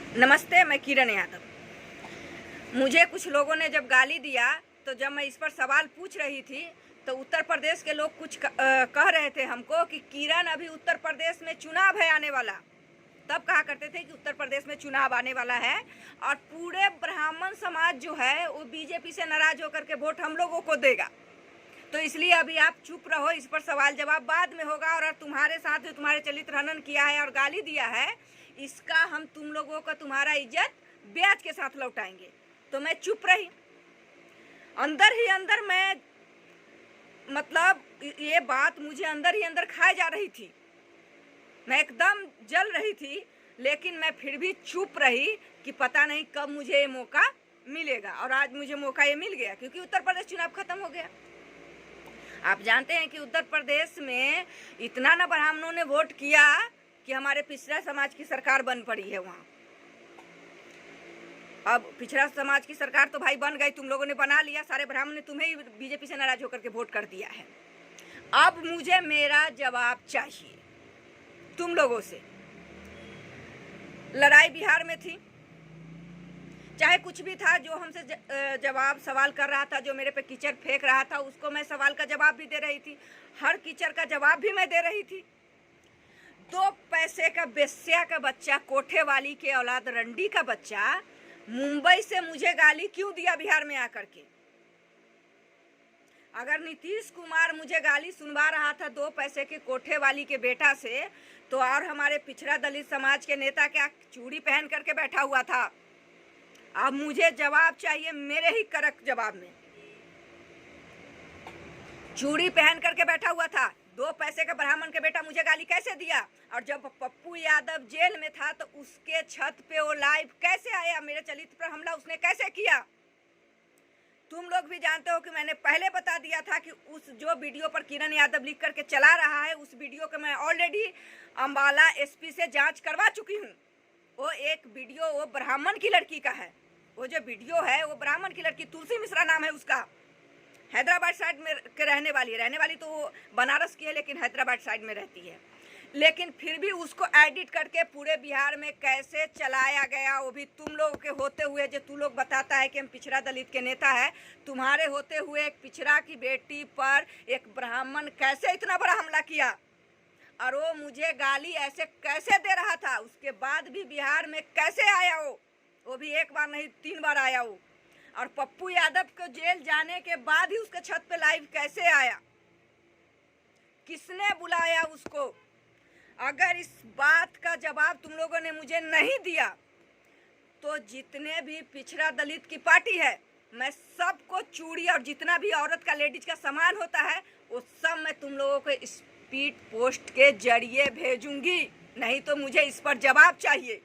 नमस्ते, मैं किरण यादव। मुझे कुछ लोगों ने जब गाली दिया तो जब मैं इस पर सवाल पूछ रही थी तो उत्तर प्रदेश के लोग कुछ कह रहे थे हमको कि किरण अभी उत्तर प्रदेश में चुनाव है आने वाला। तब कहा करते थे कि उत्तर प्रदेश में चुनाव आने वाला है और पूरे ब्राह्मण समाज जो है वो बीजेपी से नाराज होकर के वोट हम लोगों को देगा। तो इसलिए अभी आप चुप रहो, इस पर सवाल जवाब बाद में होगा। और तुम्हारे साथ जो तुम्हारे चलित हनन किया है और गाली दिया है, इसका हम तुम लोगों का तुम्हारा इज्जत ब्याज के साथ लौटाएंगे। तो मैं चुप रही। अंदर ही अंदर मैं मतलब ये बात मुझे अंदर ही अंदर खाए जा रही थी। मैं एकदम जल रही थी, लेकिन मैं फिर भी चुप रही कि पता नहीं कब मुझे ये मौका मिलेगा। और आज मुझे मौका ये मिल गया क्योंकि उत्तर प्रदेश चुनाव खत्म हो गया। आप जानते हैं कि उत्तर प्रदेश में इतना ना ब्राह्मणों ने वोट किया कि हमारे पिछड़ा समाज की सरकार बन पड़ी है वहाँ। अब पिछड़ा समाज की सरकार तो भाई बन गई, तुम लोगों ने बना लिया, सारे ब्राह्मण ने तुम्हें ही बीजेपी से नाराज होकर के वोट कर दिया है। अब मुझे मेरा जवाब चाहिए तुम लोगों से। लड़ाई बिहार में थी, चाहे कुछ भी था, जो हमसे जवाब सवाल कर रहा था, जो मेरे पे कीचड़ फेंक रहा था, उसको मैं सवाल का जवाब भी दे रही थी, हर कीचड़ का जवाब भी मैं दे रही थी। 2 पैसे का बेस्या का बच्चा, कोठे वाली के औलाद रंडी का बच्चा मुंबई से मुझे गाली क्यों दिया बिहार में आकर के? अगर नीतीश कुमार मुझे गाली सुनवा रहा था 2 पैसे के कोठे वाली के बेटा से, तो और हमारे पिछड़ा दलित समाज के नेता क्या चूड़ी पहन करके बैठा हुआ था? अब मुझे जवाब चाहिए, मेरे ही कड़क जवाब में। चूड़ी पहन करके बैठा हुआ था, 2 पैसे का ब्राह्मण के बेटा मुझे गाली कैसे दिया? और जब पप्पू यादव जेल में था तो उसके छत पे वो लाइव कैसे आया? मेरे चलित पर हमला उसने कैसे किया? तुम लोग भी जानते हो कि मैंने पहले बता दिया था कि उस जो वीडियो पर किरण यादव लिख करके चला रहा है, उस वीडियो को मैं ऑलरेडी अम्बाला एसपी से जांच करवा चुकी हूँ। वो एक वीडियो वो ब्राह्मण की लड़की का है। वो जो वीडियो है वो ब्राह्मण की लड़की, तुलसी मिश्रा नाम है उसका, हैदराबाद साइड में के रहने वाली तो वो बनारस की है, लेकिन हैदराबाद साइड में रहती है। लेकिन फिर भी उसको एडिट करके पूरे बिहार में कैसे चलाया गया, वो भी तुम लोगों के होते हुए, जो तू लोग बताता है कि हम पिछड़ा दलित के नेता है, तुम्हारे होते हुए एक पिछड़ा की बेटी पर एक ब्राह्मण कैसे इतना बड़ा हमला किया? और वो मुझे गाली ऐसे कैसे दे रहा था? उसके बाद भी बिहार में कैसे आया वो भी 1 बार नहीं 3 बार आया वो। और पप्पू यादव को जेल जाने के बाद ही उसके छत पे लाइव कैसे आया? किसने बुलाया उसको? अगर इस बात का जवाब तुम लोगों ने मुझे नहीं दिया तो जितने भी पिछड़ा दलित की पार्टी है, मैं सबको चूड़ी और जितना भी औरत का लेडीज का सामान होता है वो सब मैं तुम लोगों को स्पीड पोस्ट के जरिए भेजूंगी। नहीं तो मुझे इस पर जवाब चाहिए।